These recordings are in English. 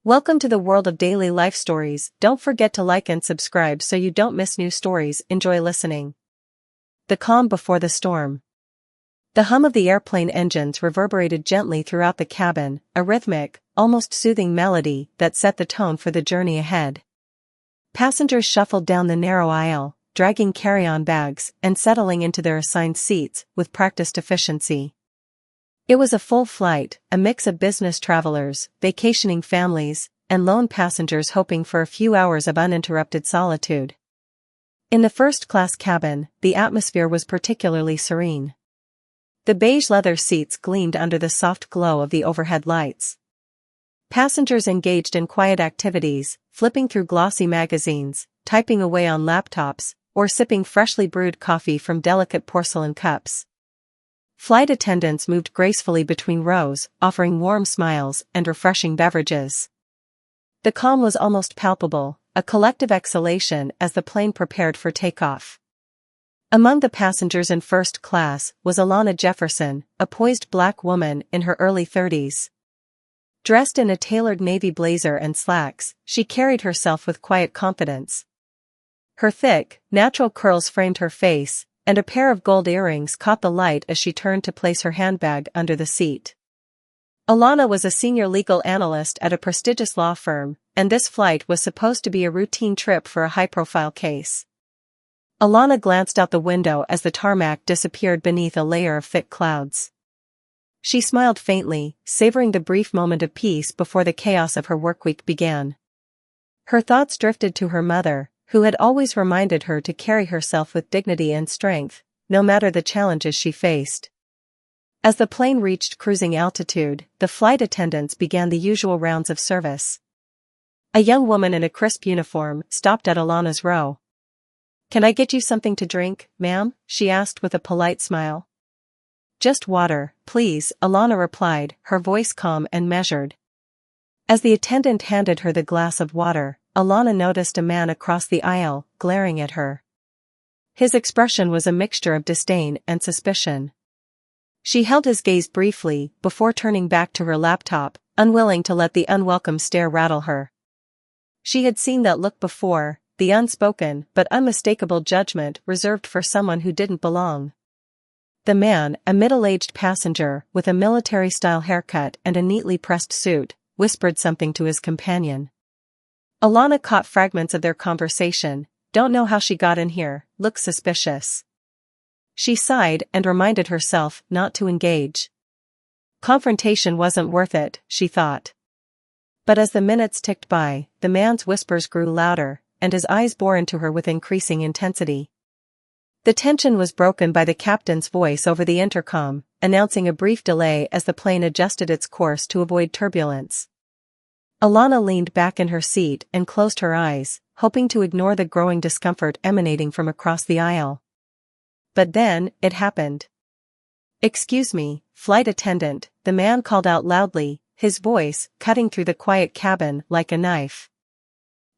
Welcome to the world of daily life stories. Don't forget to like and subscribe so you don't miss new stories. Enjoy listening. The calm before the storm. The hum of the airplane engines reverberated gently throughout the cabin, a rhythmic, almost soothing melody that set the tone for the journey ahead. Passengers shuffled down the narrow aisle, dragging carry-on bags and settling into their assigned seats with practiced efficiency. It was a full flight, a mix of business travelers, vacationing families, and lone passengers hoping for a few hours of uninterrupted solitude. In the first-class cabin, the atmosphere was particularly serene. The beige leather seats gleamed under the soft glow of the overhead lights. Passengers engaged in quiet activities, flipping through glossy magazines, typing away on laptops, or sipping freshly brewed coffee from delicate porcelain cups. Flight attendants moved gracefully between rows, offering warm smiles and refreshing beverages. The calm was almost palpable, a collective exhalation as the plane prepared for takeoff. Among the passengers in first class was Alana Jefferson, a poised black woman in her early 30s. Dressed in a tailored navy blazer and slacks, she carried herself with quiet confidence. Her thick, natural curls framed her face, and a pair of gold earrings caught the light as she turned to place her handbag under the seat. Alana was a senior legal analyst at a prestigious law firm, and this flight was supposed to be a routine trip for a high-profile case. Alana glanced out the window as the tarmac disappeared beneath a layer of thick clouds. She smiled faintly, savoring the brief moment of peace before the chaos of her workweek began. Her thoughts drifted to her mother, who had always reminded her to carry herself with dignity and strength, no matter the challenges she faced. As the plane reached cruising altitude, the flight attendants began the usual rounds of service. A young woman in a crisp uniform stopped at Alana's row. "Can I get you something to drink, ma'am?" she asked with a polite smile. "Just water, please," Alana replied, her voice calm and measured. As the attendant handed her the glass of water, Alana noticed a man across the aisle, glaring at her. His expression was a mixture of disdain and suspicion. She held his gaze briefly before turning back to her laptop, unwilling to let the unwelcome stare rattle her. She had seen that look before, the unspoken but unmistakable judgment reserved for someone who didn't belong. The man, a middle-aged passenger with a military-style haircut and a neatly pressed suit, whispered something to his companion. Alana caught fragments of their conversation. "Don't know how she got in here, looks suspicious." She sighed and reminded herself not to engage. Confrontation wasn't worth it, she thought. But as the minutes ticked by, the man's whispers grew louder, and his eyes bore into her with increasing intensity. The tension was broken by the captain's voice over the intercom, announcing a brief delay as the plane adjusted its course to avoid turbulence. Alana leaned back in her seat and closed her eyes, hoping to ignore the growing discomfort emanating from across the aisle. But then, it happened. "Excuse me, flight attendant," the man called out loudly, his voice cutting through the quiet cabin like a knife.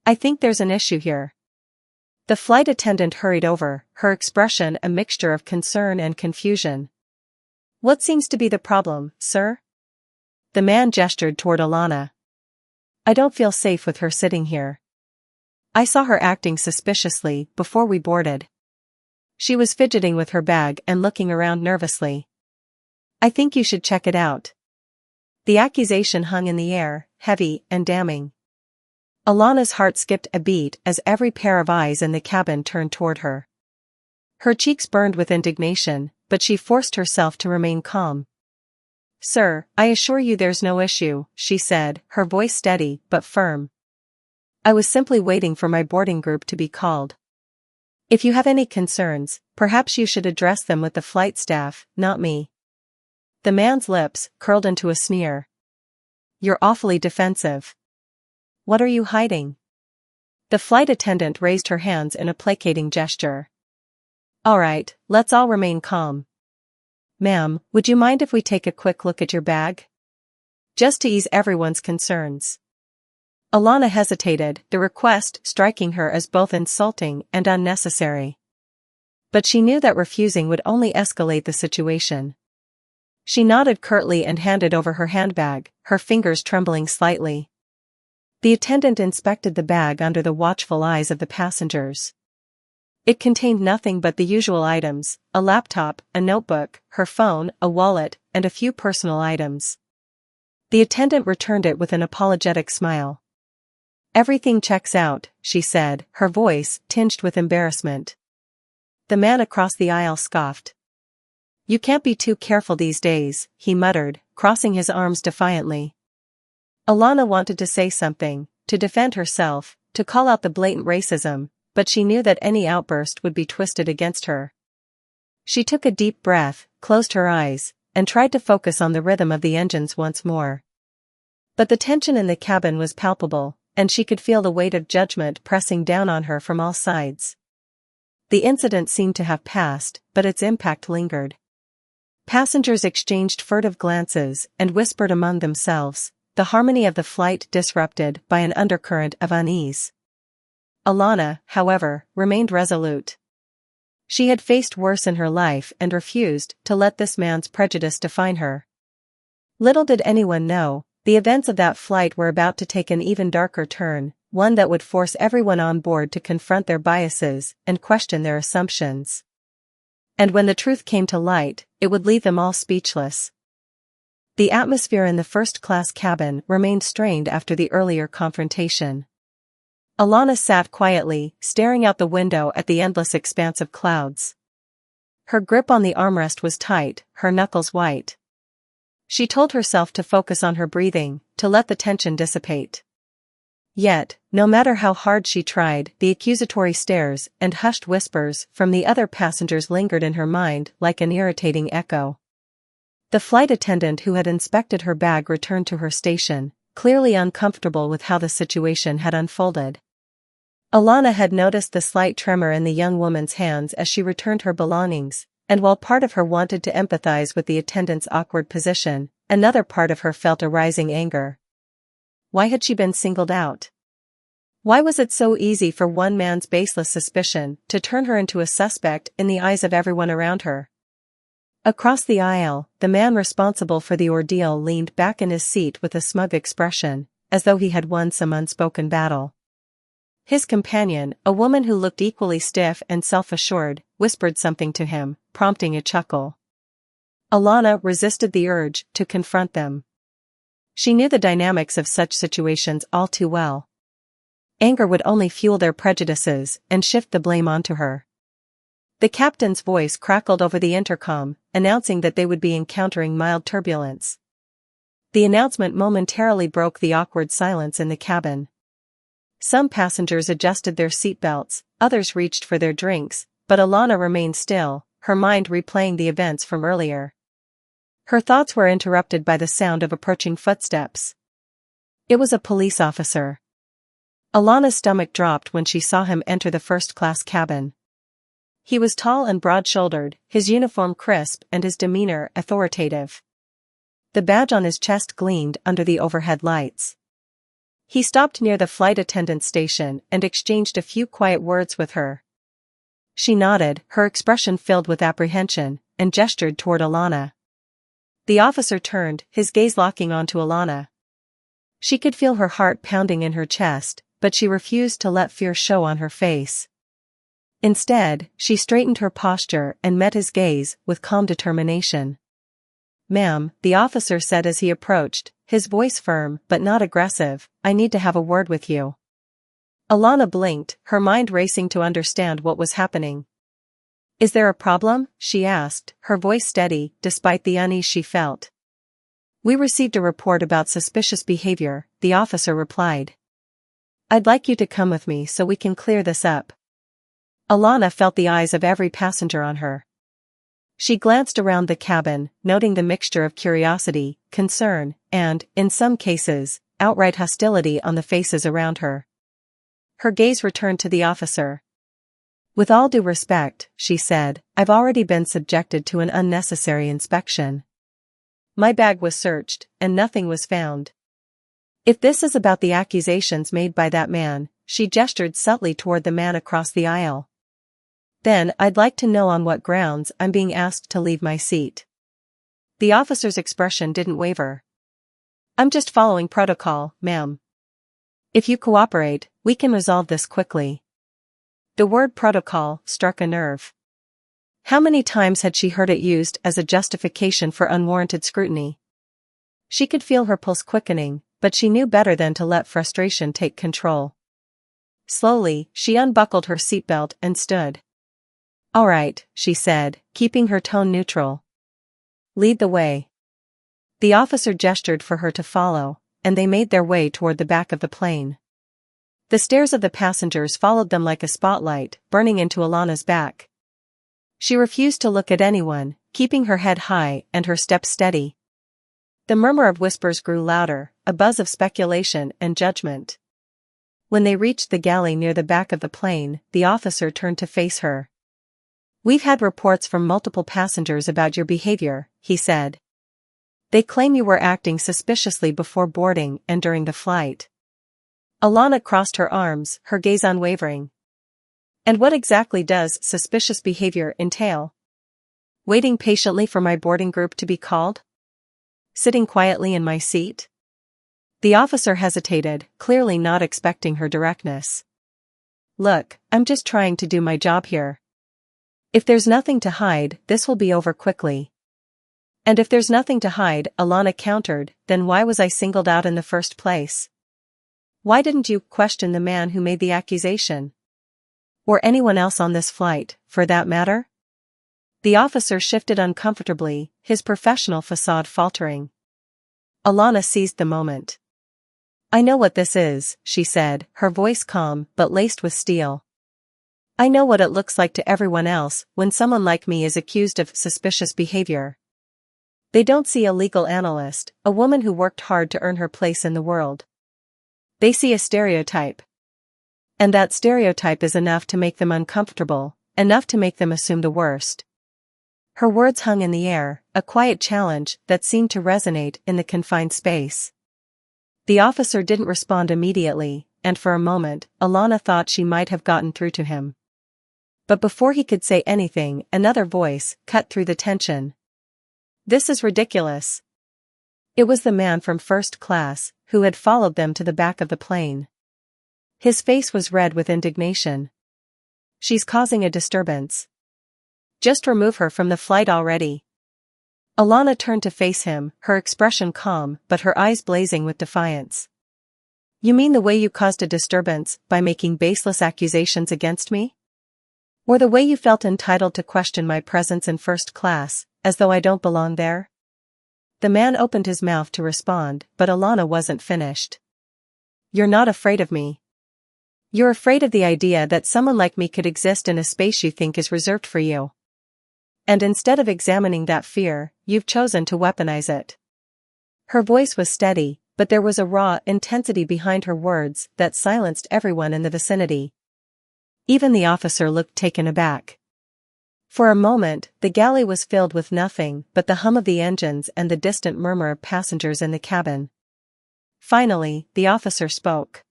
"I think there's an issue here." The flight attendant hurried over, her expression a mixture of concern and confusion. "What seems to be the problem, sir?" The man gestured toward Alana. "I don't feel safe with her sitting here. I saw her acting suspiciously before we boarded. She was fidgeting with her bag and looking around nervously. I think you should check it out." The accusation hung in the air, heavy and damning. Alana's heart skipped a beat as every pair of eyes in the cabin turned toward her. Her cheeks burned with indignation, but she forced herself to remain calm. "Sir, I assure you there's no issue," she said, her voice steady but firm. "I was simply waiting for my boarding group to be called. If you have any concerns, perhaps you should address them with the flight staff, not me." The man's lips curled into a sneer. "You're awfully defensive. What are you hiding?" The flight attendant raised her hands in a placating gesture. "All right, let's all remain calm. Ma'am, would you mind if we take a quick look at your bag? Just to ease everyone's concerns." Alana hesitated, the request striking her as both insulting and unnecessary. But she knew that refusing would only escalate the situation. She nodded curtly and handed over her handbag, her fingers trembling slightly. The attendant inspected the bag under the watchful eyes of the passengers. It contained nothing but the usual items: a laptop, a notebook, her phone, a wallet, and a few personal items. The attendant returned it with an apologetic smile. "Everything checks out," she said, her voice tinged with embarrassment. The man across the aisle scoffed. "You can't be too careful these days," he muttered, crossing his arms defiantly. Alana wanted to say something, to defend herself, to call out the blatant racism, but she knew that any outburst would be twisted against her. She took a deep breath, closed her eyes, and tried to focus on the rhythm of the engines once more. But the tension in the cabin was palpable, and she could feel the weight of judgment pressing down on her from all sides. The incident seemed to have passed, but its impact lingered. Passengers exchanged furtive glances and whispered among themselves, the harmony of the flight disrupted by an undercurrent of unease. Alana, however, remained resolute. She had faced worse in her life and refused to let this man's prejudice define her. Little did anyone know, the events of that flight were about to take an even darker turn, one that would force everyone on board to confront their biases and question their assumptions. And when the truth came to light, it would leave them all speechless. The atmosphere in the first-class cabin remained strained after the earlier confrontation. Alana sat quietly, staring out the window at the endless expanse of clouds. Her grip on the armrest was tight, her knuckles white. She told herself to focus on her breathing, to let the tension dissipate. Yet, no matter how hard she tried, the accusatory stares and hushed whispers from the other passengers lingered in her mind like an irritating echo. The flight attendant who had inspected her bag returned to her station, clearly uncomfortable with how the situation had unfolded. Alana had noticed the slight tremor in the young woman's hands as she returned her belongings, and while part of her wanted to empathize with the attendant's awkward position, another part of her felt a rising anger. Why had she been singled out? Why was it so easy for one man's baseless suspicion to turn her into a suspect in the eyes of everyone around her? Across the aisle, the man responsible for the ordeal leaned back in his seat with a smug expression, as though he had won some unspoken battle. His companion, a woman who looked equally stiff and self-assured, whispered something to him, prompting a chuckle. Alana resisted the urge to confront them. She knew the dynamics of such situations all too well. Anger would only fuel their prejudices and shift the blame onto her. The captain's voice crackled over the intercom, announcing that they would be encountering mild turbulence. The announcement momentarily broke the awkward silence in the cabin. Some passengers adjusted their seatbelts, others reached for their drinks, but Alana remained still, her mind replaying the events from earlier. Her thoughts were interrupted by the sound of approaching footsteps. It was a police officer. Alana's stomach dropped when she saw him enter the first-class cabin. He was tall and broad-shouldered, his uniform crisp and his demeanor authoritative. The badge on his chest gleamed under the overhead lights. He stopped near the flight attendant's station and exchanged a few quiet words with her. She nodded, her expression filled with apprehension, and gestured toward Alana. The officer turned, his gaze locking onto Alana. She could feel her heart pounding in her chest, but she refused to let fear show on her face. Instead, she straightened her posture and met his gaze with calm determination. "Ma'am," the officer said as he approached, his voice firm but not aggressive, "I need to have a word with you." Alana blinked, her mind racing to understand what was happening. "Is there a problem?" she asked, her voice steady, despite the unease she felt. "We received a report about suspicious behavior," the officer replied. "I'd like you to come with me so we can clear this up." Alana felt the eyes of every passenger on her. She glanced around the cabin, noting the mixture of curiosity, concern, and, in some cases, outright hostility on the faces around her. Her gaze returned to the officer. "With all due respect," she said, "I've already been subjected to an unnecessary inspection. My bag was searched, and nothing was found. If this is about the accusations made by that man," she gestured subtly toward the man across the aisle, "then I'd like to know on what grounds I'm being asked to leave my seat." The officer's expression didn't waver. "I'm just following protocol, ma'am. If you cooperate, we can resolve this quickly. The word protocol struck a nerve. How many times had she heard it used as a justification for unwarranted scrutiny? She could feel her pulse quickening, but she knew better than to let frustration take control. Slowly, she unbuckled her seatbelt and stood. "All right," she said, keeping her tone neutral. "Lead the way." The officer gestured for her to follow, and they made their way toward the back of the plane. The stares of the passengers followed them like a spotlight, burning into Alana's back. She refused to look at anyone, keeping her head high and her steps steady. The murmur of whispers grew louder, a buzz of speculation and judgment. When they reached the galley near the back of the plane, the officer turned to face her. "We've had reports from multiple passengers about your behavior," he said. "They claim you were acting suspiciously before boarding and during the flight." Alana crossed her arms, her gaze unwavering. "And what exactly does suspicious behavior entail? Waiting patiently for my boarding group to be called? Sitting quietly in my seat?" The officer hesitated, clearly not expecting her directness. "Look, I'm just trying to do my job here. If there's nothing to hide, this will be over quickly." "And if there's nothing to hide," Alana countered, "then why was I singled out in the first place? Why didn't you question the man who made the accusation? Or anyone else on this flight, for that matter?" The officer shifted uncomfortably, his professional facade faltering. Alana seized the moment. "I know what this is," she said, her voice calm but laced with steel. "I know what it looks like to everyone else when someone like me is accused of suspicious behavior. They don't see a legal analyst, a woman who worked hard to earn her place in the world. They see a stereotype. And that stereotype is enough to make them uncomfortable, enough to make them assume the worst." Her words hung in the air, a quiet challenge that seemed to resonate in the confined space. The officer didn't respond immediately, and for a moment, Alana thought she might have gotten through to him. But before he could say anything, another voice cut through the tension. "This is ridiculous." It was the man from first class, who had followed them to the back of the plane. His face was red with indignation. "She's causing a disturbance. Just remove her from the flight already." Alana turned to face him, her expression calm but her eyes blazing with defiance. "You mean the way you caused a disturbance by making baseless accusations against me? Or the way you felt entitled to question my presence in first class, as though I don't belong there?" The man opened his mouth to respond, but Alana wasn't finished. "You're not afraid of me. You're afraid of the idea that someone like me could exist in a space you think is reserved for you. And instead of examining that fear, you've chosen to weaponize it." Her voice was steady, but there was a raw intensity behind her words that silenced everyone in the vicinity. Even the officer looked taken aback. For a moment, the galley was filled with nothing but the hum of the engines and the distant murmur of passengers in the cabin. Finally, the officer spoke.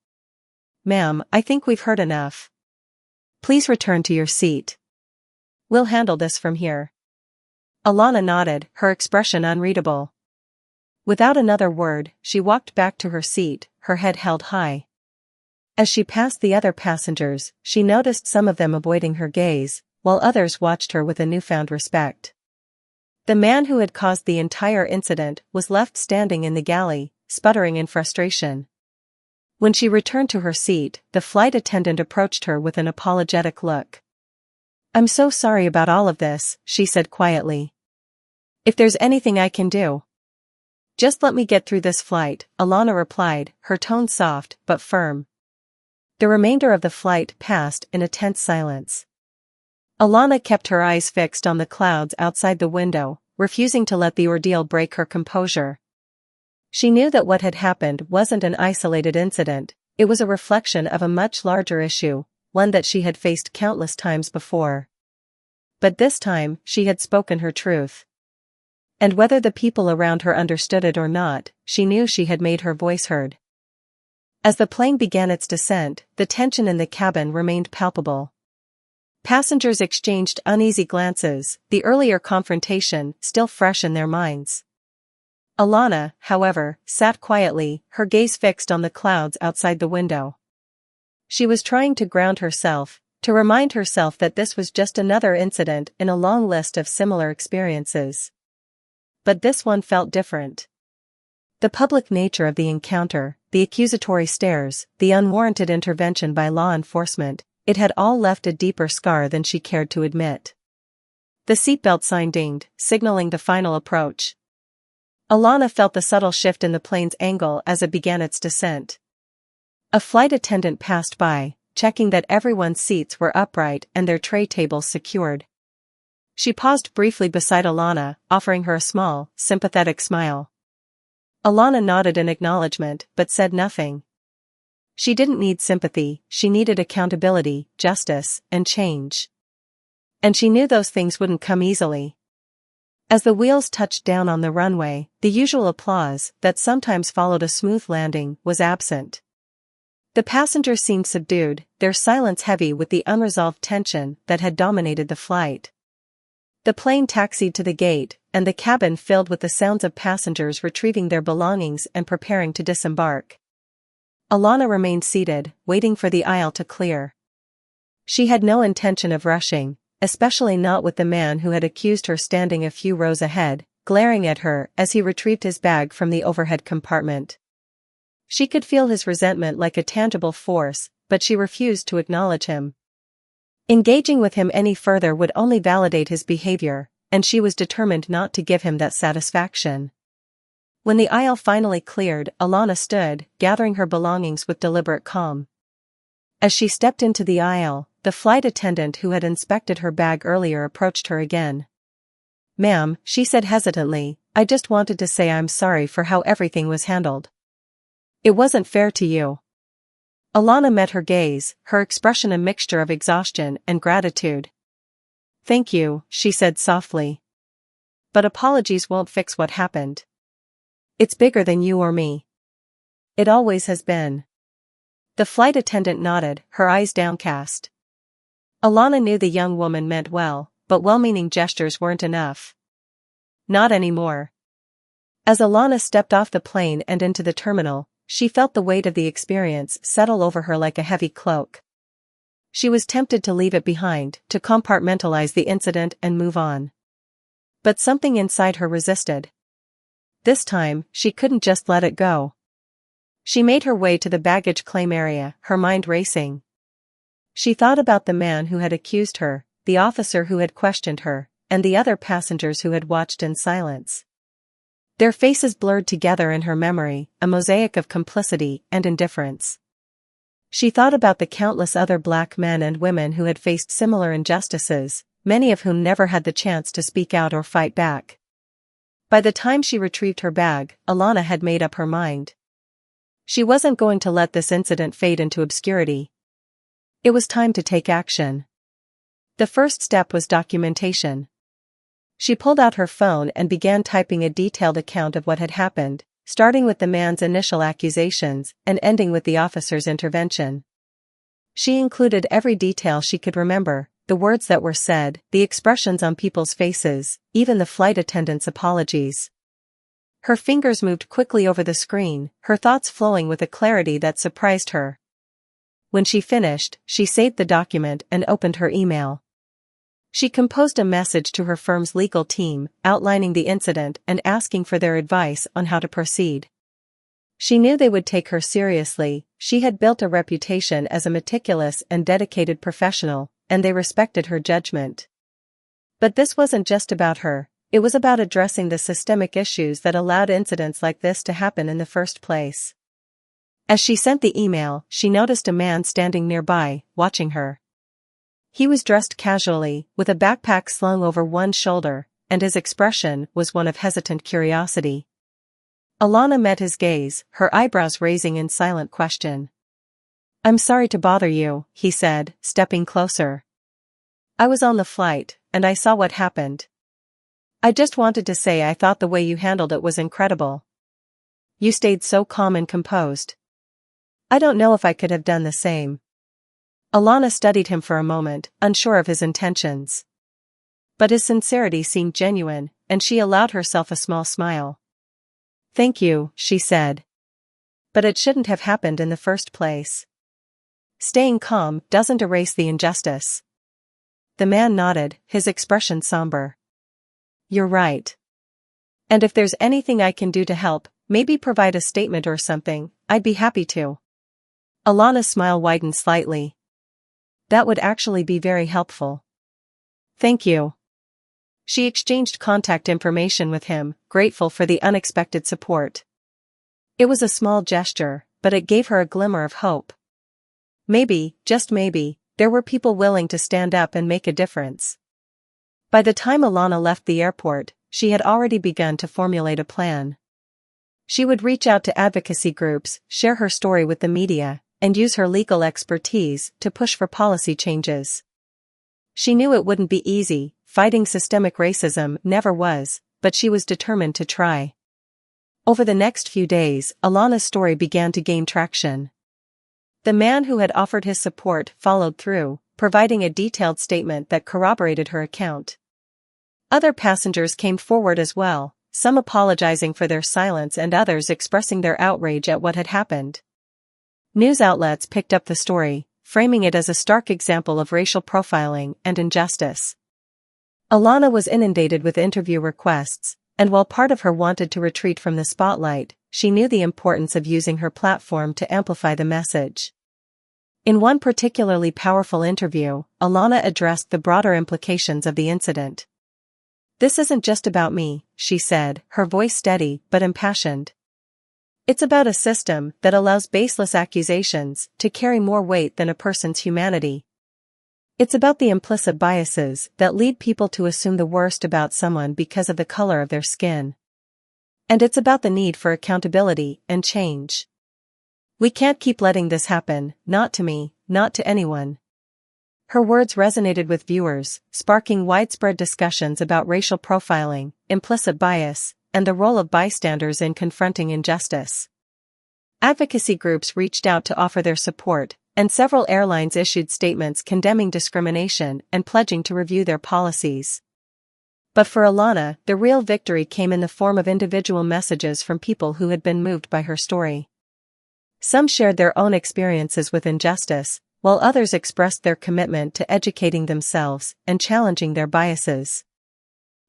"Ma'am, I think we've heard enough. Please return to your seat. We'll handle this from here." Alana nodded, her expression unreadable. Without another word, she walked back to her seat, her head held high. As she passed the other passengers, she noticed some of them avoiding her gaze, while others watched her with a newfound respect. The man who had caused the entire incident was left standing in the galley, sputtering in frustration. When she returned to her seat, the flight attendant approached her with an apologetic look. "I'm so sorry about all of this," she said quietly. "If there's anything I can do." "Just let me get through this flight," Alana replied, her tone soft but firm. The remainder of the flight passed in a tense silence. Alana kept her eyes fixed on the clouds outside the window, refusing to let the ordeal break her composure. She knew that what had happened wasn't an isolated incident, it was a reflection of a much larger issue, one that she had faced countless times before. But this time, she had spoken her truth. And whether the people around her understood it or not, she knew she had made her voice heard. As the plane began its descent, the tension in the cabin remained palpable. Passengers exchanged uneasy glances, the earlier confrontation still fresh in their minds. Alana, however, sat quietly, her gaze fixed on the clouds outside the window. She was trying to ground herself, to remind herself that this was just another incident in a long list of similar experiences. But this one felt different. The public nature of the encounter, the accusatory stares, the unwarranted intervention by law enforcement, it had all left a deeper scar than she cared to admit. The seatbelt sign dinged, signaling the final approach. Alana felt the subtle shift in the plane's angle as it began its descent. A flight attendant passed by, checking that everyone's seats were upright and their tray tables secured. She paused briefly beside Alana, offering her a small, sympathetic smile. Alana nodded in acknowledgement but said nothing. She didn't need sympathy, she needed accountability, justice, and change. And she knew those things wouldn't come easily. As the wheels touched down on the runway, the usual applause, that sometimes followed a smooth landing, was absent. The passengers seemed subdued, their silence heavy with the unresolved tension that had dominated the flight. The plane taxied to the gate, and the cabin filled with the sounds of passengers retrieving their belongings and preparing to disembark. Alana remained seated, waiting for the aisle to clear. She had no intention of rushing, especially not with the man who had accused her standing a few rows ahead, glaring at her as he retrieved his bag from the overhead compartment. She could feel his resentment like a tangible force, but she refused to acknowledge him. Engaging with him any further would only validate his behavior, and she was determined not to give him that satisfaction. When the aisle finally cleared, Alana stood, gathering her belongings with deliberate calm. As she stepped into the aisle, the flight attendant who had inspected her bag earlier approached her again. "Ma'am," she said hesitantly, "I just wanted to say I'm sorry for how everything was handled. It wasn't fair to you." Alana met her gaze, her expression a mixture of exhaustion and gratitude. "Thank you," she said softly. "But apologies won't fix what happened. It's bigger than you or me. It always has been." The flight attendant nodded, her eyes downcast. Alana knew the young woman meant well, but well-meaning gestures weren't enough. Not anymore. As Alana stepped off the plane and into the terminal, she felt the weight of the experience settle over her like a heavy cloak. She was tempted to leave it behind, to compartmentalize the incident and move on. But something inside her resisted. This time, she couldn't just let it go. She made her way to the baggage claim area, her mind racing. She thought about the man who had accused her, the officer who had questioned her, and the other passengers who had watched in silence. Their faces blurred together in her memory, a mosaic of complicity and indifference. She thought about the countless other black men and women who had faced similar injustices, many of whom never had the chance to speak out or fight back. By the time she retrieved her bag, Alana had made up her mind. She wasn't going to let this incident fade into obscurity. It was time to take action. The first step was documentation. She pulled out her phone and began typing a detailed account of what had happened, starting with the man's initial accusations and ending with the officer's intervention. She included every detail she could remember, the words that were said, the expressions on people's faces, even the flight attendant's apologies. Her fingers moved quickly over the screen, her thoughts flowing with a clarity that surprised her. When she finished, she saved the document and opened her email. She composed a message to her firm's legal team, outlining the incident and asking for their advice on how to proceed. She knew they would take her seriously. She had built a reputation as a meticulous and dedicated professional, and they respected her judgment. But this wasn't just about her, it was about addressing the systemic issues that allowed incidents like this to happen in the first place. As she sent the email, she noticed a man standing nearby, watching her. He was dressed casually, with a backpack slung over one shoulder, and his expression was one of hesitant curiosity. Alana met his gaze, her eyebrows raising in silent question. "I'm sorry to bother you," he said, stepping closer. "I was on the flight, and I saw what happened. I just wanted to say I thought the way you handled it was incredible. You stayed so calm and composed. I don't know if I could have done the same." Alana studied him for a moment, unsure of his intentions. But his sincerity seemed genuine, and she allowed herself a small smile. "Thank you," she said. "But it shouldn't have happened in the first place." Staying calm doesn't erase the injustice. The man nodded, his expression somber. "You're right. And if there's anything I can do to help, maybe provide a statement or something, I'd be happy to." Alana's smile widened slightly. "That would actually be very helpful. Thank you." She exchanged contact information with him, grateful for the unexpected support. It was a small gesture, but it gave her a glimmer of hope. Maybe, just maybe, there were people willing to stand up and make a difference. By the time Alana left the airport, she had already begun to formulate a plan. She would reach out to advocacy groups, share her story with the media, and use her legal expertise to push for policy changes. She knew it wouldn't be easy, fighting systemic racism never was, but she was determined to try. Over the next few days, Alana's story began to gain traction. The man who had offered his support followed through, providing a detailed statement that corroborated her account. Other passengers came forward as well, some apologizing for their silence and others expressing their outrage at what had happened. News outlets picked up the story, framing it as a stark example of racial profiling and injustice. Alana was inundated with interview requests, and while part of her wanted to retreat from the spotlight, she knew the importance of using her platform to amplify the message. In one particularly powerful interview, Alana addressed the broader implications of the incident. "This isn't just about me," she said, her voice steady but impassioned. "It's about a system that allows baseless accusations to carry more weight than a person's humanity. It's about the implicit biases that lead people to assume the worst about someone because of the color of their skin. And it's about the need for accountability and change. We can't keep letting this happen, not to me, not to anyone." Her words resonated with viewers, sparking widespread discussions about racial profiling, implicit bias, and the role of bystanders in confronting injustice. Advocacy groups reached out to offer their support, and several airlines issued statements condemning discrimination and pledging to review their policies. But for Alana, the real victory came in the form of individual messages from people who had been moved by her story. Some shared their own experiences with injustice, while others expressed their commitment to educating themselves and challenging their biases.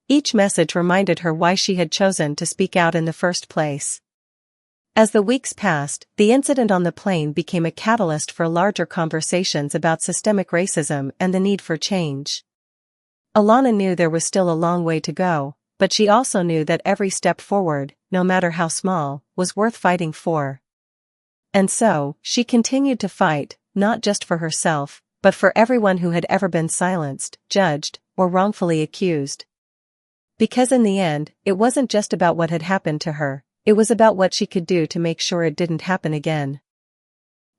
Each message reminded her why she had chosen to speak out in the first place. As the weeks passed, the incident on the plane became a catalyst for larger conversations about systemic racism and the need for change. Alana knew there was still a long way to go, but she also knew that every step forward, no matter how small, was worth fighting for. And so, she continued to fight, not just for herself, but for everyone who had ever been silenced, judged, or wrongfully accused. Because in the end, it wasn't just about what had happened to her, it was about what she could do to make sure it didn't happen again.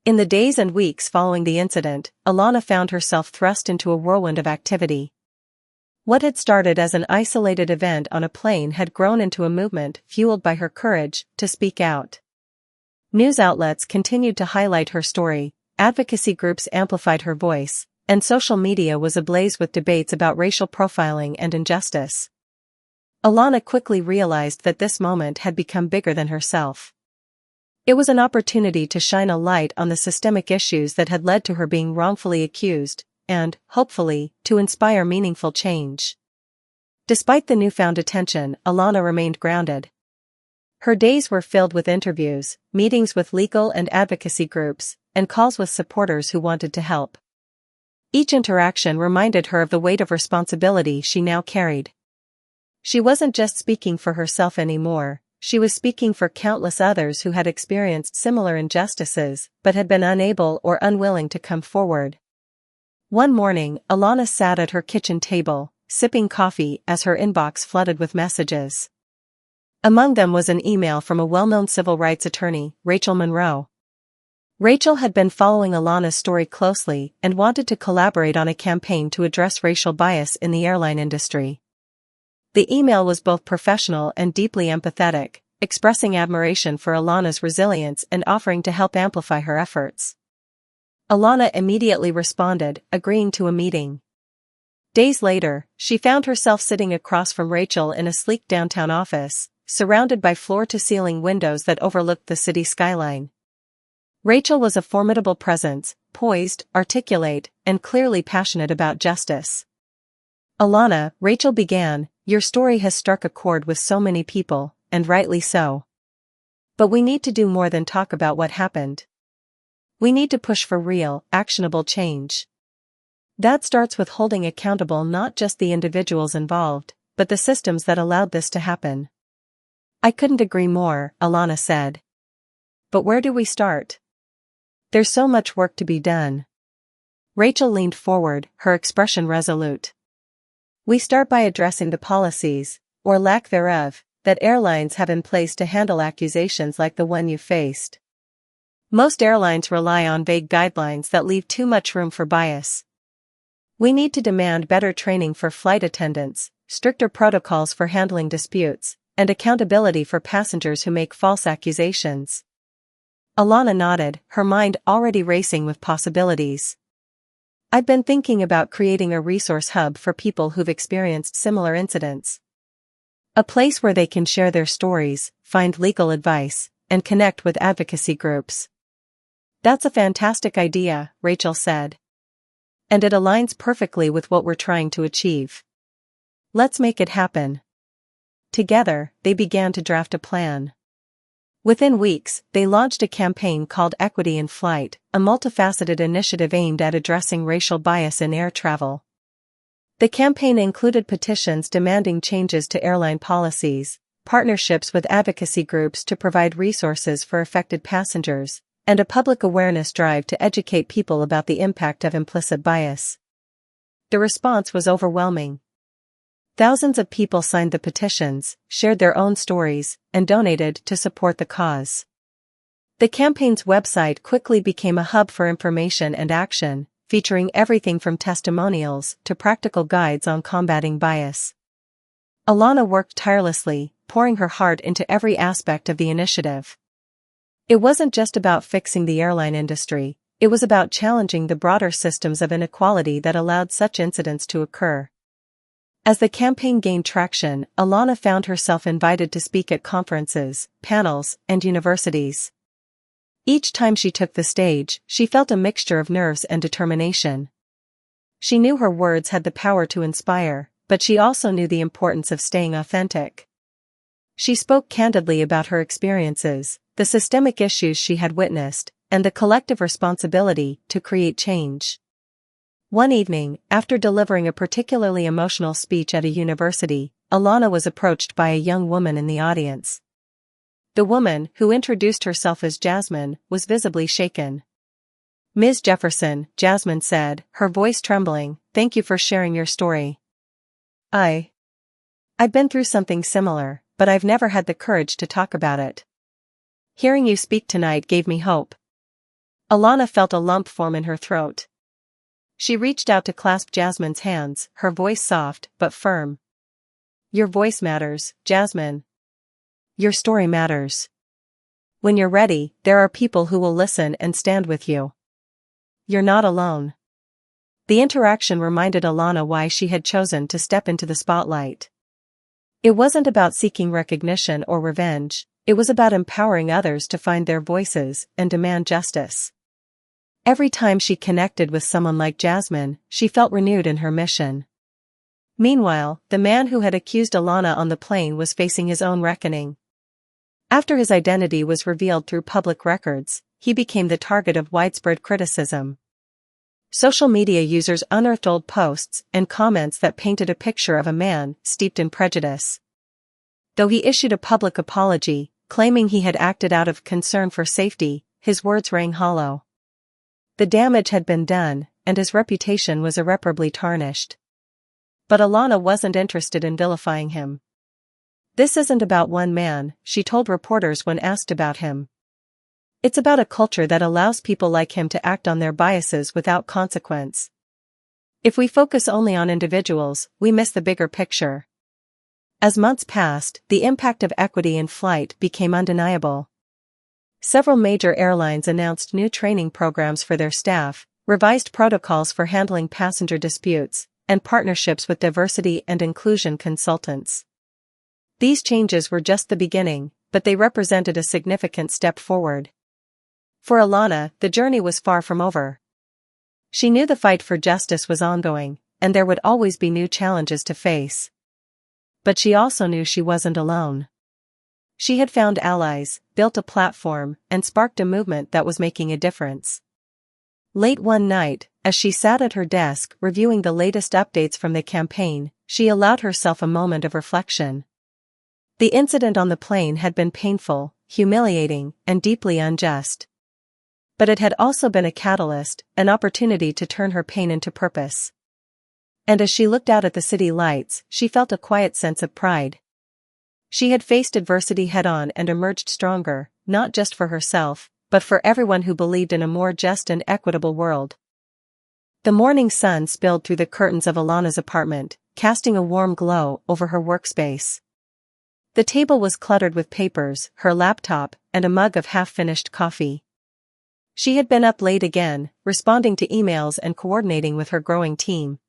In the days and weeks following the incident, Alana found herself thrust into a whirlwind of activity. What had started as an isolated event on a plane had grown into a movement fueled by her courage to speak out. News outlets continued to highlight her story, advocacy groups amplified her voice, and social media was ablaze with debates about racial profiling and injustice. Alana quickly realized that this moment had become bigger than herself. It was an opportunity to shine a light on the systemic issues that had led to her being wrongfully accused, and, hopefully, to inspire meaningful change. Despite the newfound attention, Alana remained grounded. Her days were filled with interviews, meetings with legal and advocacy groups, and calls with supporters who wanted to help. Each interaction reminded her of the weight of responsibility she now carried. She wasn't just speaking for herself anymore, she was speaking for countless others who had experienced similar injustices but had been unable or unwilling to come forward. One morning, Alana sat at her kitchen table, sipping coffee as her inbox flooded with messages. Among them was an email from a well-known civil rights attorney, Rachel Monroe. Rachel had been following Alana's story closely and wanted to collaborate on a campaign to address racial bias in the airline industry. The email was both professional and deeply empathetic, expressing admiration for Alana's resilience and offering to help amplify her efforts. Alana immediately responded, agreeing to a meeting. Days later, she found herself sitting across from Rachel in a sleek downtown office, surrounded by floor-to-ceiling windows that overlooked the city skyline. Rachel was a formidable presence, poised, articulate, and clearly passionate about justice. "Alana," Rachel began, "your story has struck a chord with so many people, and rightly so. But we need to do more than talk about what happened. We need to push for real, actionable change. That starts with holding accountable not just the individuals involved, but the systems that allowed this to happen." "I couldn't agree more," Alana said. "But where do we start? There's so much work to be done." Rachel leaned forward, her expression resolute. "We start by addressing the policies, or lack thereof, that airlines have in place to handle accusations like the one you faced. Most airlines rely on vague guidelines that leave too much room for bias. We need to demand better training for flight attendants, stricter protocols for handling disputes, and accountability for passengers who make false accusations." Alana nodded, her mind already racing with possibilities. "I've been thinking about creating a resource hub for people who've experienced similar incidents. A place where they can share their stories, find legal advice, and connect with advocacy groups." "That's a fantastic idea," Rachel said. "And it aligns perfectly with what we're trying to achieve. Let's make it happen." Together, they began to draft a plan. Within weeks, they launched a campaign called Equity in Flight, a multifaceted initiative aimed at addressing racial bias in air travel. The campaign included petitions demanding changes to airline policies, partnerships with advocacy groups to provide resources for affected passengers, and a public awareness drive to educate people about the impact of implicit bias. The response was overwhelming. Thousands of people signed the petitions, shared their own stories, and donated to support the cause. The campaign's website quickly became a hub for information and action, featuring everything from testimonials to practical guides on combating bias. Alana worked tirelessly, pouring her heart into every aspect of the initiative. It wasn't just about fixing the airline industry, it was about challenging the broader systems of inequality that allowed such incidents to occur. As the campaign gained traction, Alana found herself invited to speak at conferences, panels, and universities. Each time she took the stage, she felt a mixture of nerves and determination. She knew her words had the power to inspire, but she also knew the importance of staying authentic. She spoke candidly about her experiences, the systemic issues she had witnessed, and the collective responsibility to create change. One evening, after delivering a particularly emotional speech at a university, Alana was approached by a young woman in the audience. The woman, who introduced herself as Jasmine, was visibly shaken. "Ms. Jefferson," Jasmine said, her voice trembling, "thank you for sharing your story. I've been through something similar, but I've never had the courage to talk about it. Hearing you speak tonight gave me hope." Alana felt a lump form in her throat. She reached out to clasp Jasmine's hands, her voice soft but firm. "Your voice matters, Jasmine. Your story matters. When you're ready, there are people who will listen and stand with you. You're not alone." The interaction reminded Alana why she had chosen to step into the spotlight. It wasn't about seeking recognition or revenge, it was about empowering others to find their voices and demand justice. Every time she connected with someone like Jasmine, she felt renewed in her mission. Meanwhile, the man who had accused Alana on the plane was facing his own reckoning. After his identity was revealed through public records, he became the target of widespread criticism. Social media users unearthed old posts and comments that painted a picture of a man steeped in prejudice. Though he issued a public apology, claiming he had acted out of concern for safety, his words rang hollow. The damage had been done, and his reputation was irreparably tarnished. But Alana wasn't interested in vilifying him. "This isn't about one man," she told reporters when asked about him. "It's about a culture that allows people like him to act on their biases without consequence. If we focus only on individuals, we miss the bigger picture." As months passed, the impact of equity in flight became undeniable. Several major airlines announced new training programs for their staff, revised protocols for handling passenger disputes, and partnerships with diversity and inclusion consultants. These changes were just the beginning, but they represented a significant step forward. For Alana, the journey was far from over. She knew the fight for justice was ongoing, and there would always be new challenges to face. But she also knew she wasn't alone. She had found allies, built a platform, and sparked a movement that was making a difference. Late one night, as she sat at her desk reviewing the latest updates from the campaign, she allowed herself a moment of reflection. The incident on the plane had been painful, humiliating, and deeply unjust. But it had also been a catalyst, an opportunity to turn her pain into purpose. And as she looked out at the city lights, she felt a quiet sense of pride. She had faced adversity head-on and emerged stronger, not just for herself, but for everyone who believed in a more just and equitable world. The morning sun spilled through the curtains of Alana's apartment, casting a warm glow over her workspace. The table was cluttered with papers, her laptop, and a mug of half-finished coffee. She had been up late again, responding to emails and coordinating with her growing team.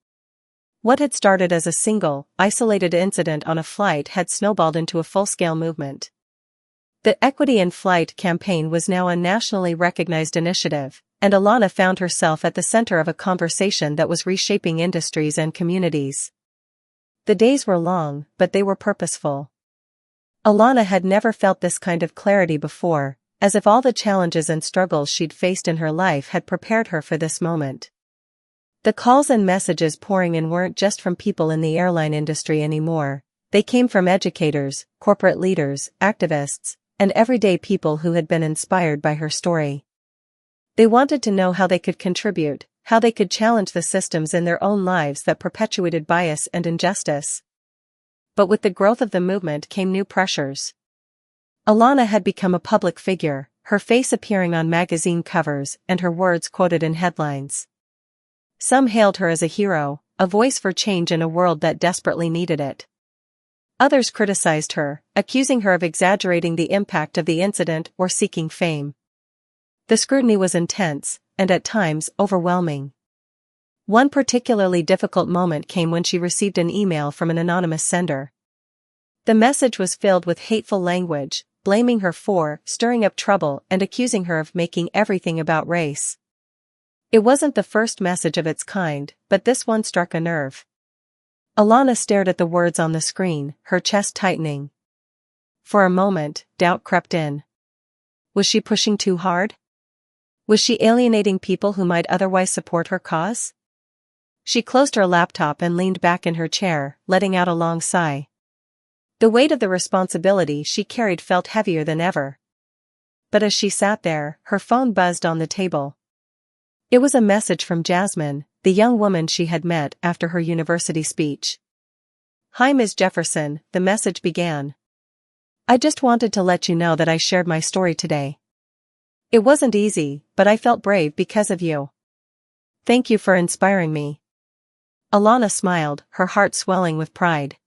What had started as a single, isolated incident on a flight had snowballed into a full-scale movement. The Equity in Flight campaign was now a nationally recognized initiative, and Alana found herself at the center of a conversation that was reshaping industries and communities. The days were long, but they were purposeful. Alana had never felt this kind of clarity before, as if all the challenges and struggles she'd faced in her life had prepared her for this moment. The calls and messages pouring in weren't just from people in the airline industry anymore. They came from educators, corporate leaders, activists, and everyday people who had been inspired by her story. They wanted to know how they could contribute, how they could challenge the systems in their own lives that perpetuated bias and injustice. But with the growth of the movement came new pressures. Alana had become a public figure, her face appearing on magazine covers and her words quoted in headlines. Some hailed her as a hero, a voice for change in a world that desperately needed it. Others criticized her, accusing her of exaggerating the impact of the incident or seeking fame. The scrutiny was intense, and at times overwhelming. One particularly difficult moment came when she received an email from an anonymous sender. The message was filled with hateful language, blaming her for stirring up trouble and accusing her of making everything about race. It wasn't the first message of its kind, but this one struck a nerve. Alana stared at the words on the screen, her chest tightening. For a moment, doubt crept in. Was she pushing too hard? Was she alienating people who might otherwise support her cause? She closed her laptop and leaned back in her chair, letting out a long sigh. The weight of the responsibility she carried felt heavier than ever. But as she sat there, her phone buzzed on the table. It was a message from Jasmine, the young woman she had met after her university speech. "Hi Ms. Jefferson," the message began. "I just wanted to let you know that I shared my story today. It wasn't easy, but I felt brave because of you. Thank you for inspiring me." Alana smiled, her heart swelling with pride.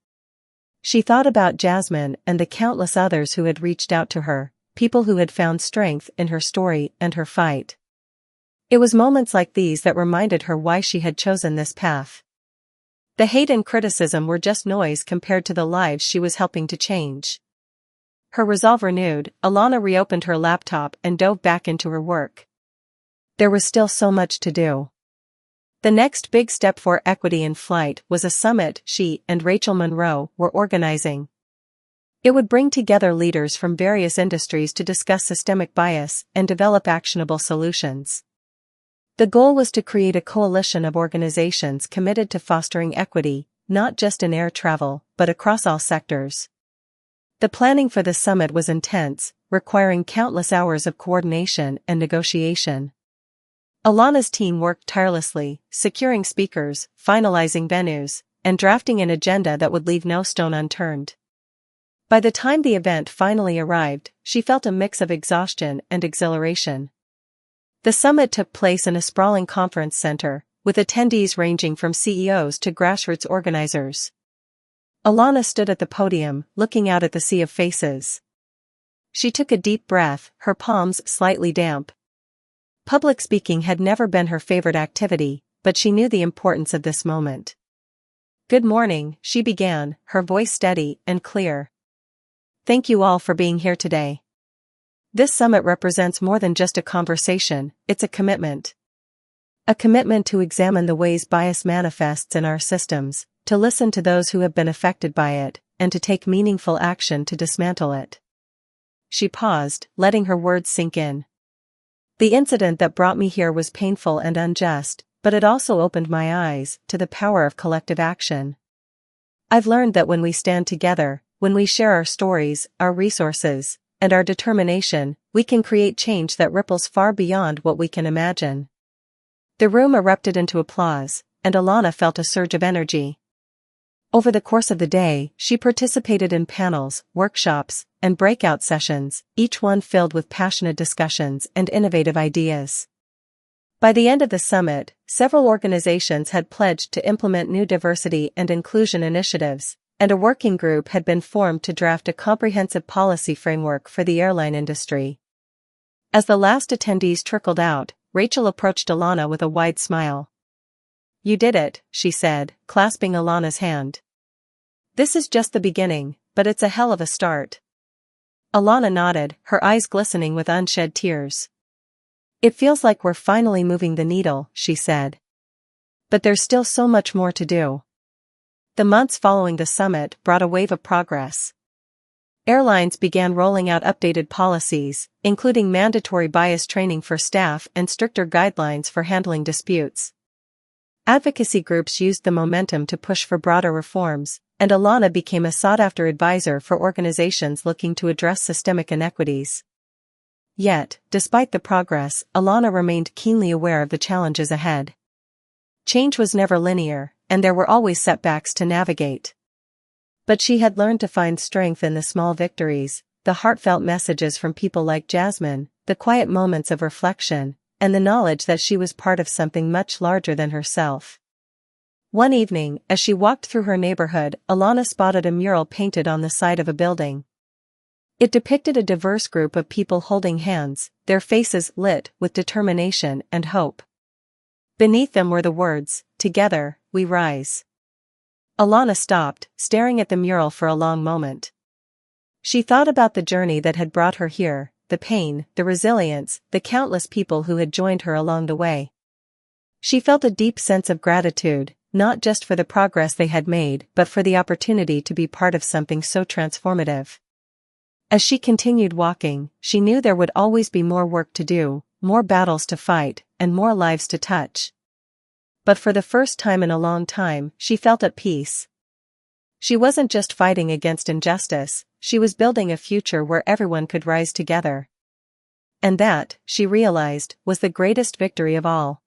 She thought about Jasmine and the countless others who had reached out to her, people who had found strength in her story and her fight. It was moments like these that reminded her why she had chosen this path. The hate and criticism were just noise compared to the lives she was helping to change. Her resolve renewed, Alana reopened her laptop and dove back into her work. There was still so much to do. The next big step for Equity in Flight was a summit she and Rachel Monroe were organizing. It would bring together leaders from various industries to discuss systemic bias and develop actionable solutions. The goal was to create a coalition of organizations committed to fostering equity, not just in air travel, but across all sectors. The planning for the summit was intense, requiring countless hours of coordination and negotiation. Alana's team worked tirelessly, securing speakers, finalizing venues, and drafting an agenda that would leave no stone unturned. By the time the event finally arrived, she felt a mix of exhaustion and exhilaration. The summit took place in a sprawling conference center, with attendees ranging from CEOs to grassroots organizers. Alana stood at the podium, looking out at the sea of faces. She took a deep breath, her palms slightly damp. Public speaking had never been her favorite activity, but she knew the importance of this moment. "Good morning," she began, her voice steady and clear. Thank you all for being here today. This summit represents more than just a conversation, it's a commitment. A commitment to examine the ways bias manifests in our systems, to listen to those who have been affected by it, and to take meaningful action to dismantle it. She paused, letting her words sink in. The incident that brought me here was painful and unjust, but it also opened my eyes to the power of collective action. I've learned that when we stand together, when we share our stories, our resources, and our determination, we can create change that ripples far beyond what we can imagine. The room erupted into applause, and Alana felt a surge of energy. Over the course of the day, she participated in panels, workshops, and breakout sessions, each one filled with passionate discussions and innovative ideas. By the end of the summit, several organizations had pledged to implement new diversity and inclusion initiatives, and a working group had been formed to draft a comprehensive policy framework for the airline industry. As the last attendees trickled out, Rachel approached Alana with a wide smile. "You did it," she said, clasping Alana's hand. "This is just the beginning, but it's a hell of a start." Alana nodded, her eyes glistening with unshed tears. "It feels like we're finally moving the needle," she said. "But there's still so much more to do." The months following the summit brought a wave of progress. Airlines began rolling out updated policies, including mandatory bias training for staff and stricter guidelines for handling disputes. Advocacy groups used the momentum to push for broader reforms, and Alana became a sought-after advisor for organizations looking to address systemic inequities. Yet, despite the progress, Alana remained keenly aware of the challenges ahead. Change was never linear, and there were always setbacks to navigate. But she had learned to find strength in the small victories, the heartfelt messages from people like Jasmine, the quiet moments of reflection, and the knowledge that she was part of something much larger than herself. One evening, as she walked through her neighborhood, Alana spotted a mural painted on the side of a building. It depicted a diverse group of people holding hands, their faces lit with determination and hope. Beneath them were the words, "Together, we rise." Alana stopped, staring at the mural for a long moment. She thought about the journey that had brought her here, the pain, the resilience, the countless people who had joined her along the way. She felt a deep sense of gratitude, not just for the progress they had made, but for the opportunity to be part of something so transformative. As she continued walking, she knew there would always be more work to do, more battles to fight, and more lives to touch. But for the first time in a long time, she felt at peace. She wasn't just fighting against injustice, she was building a future where everyone could rise together. And that, she realized, was the greatest victory of all.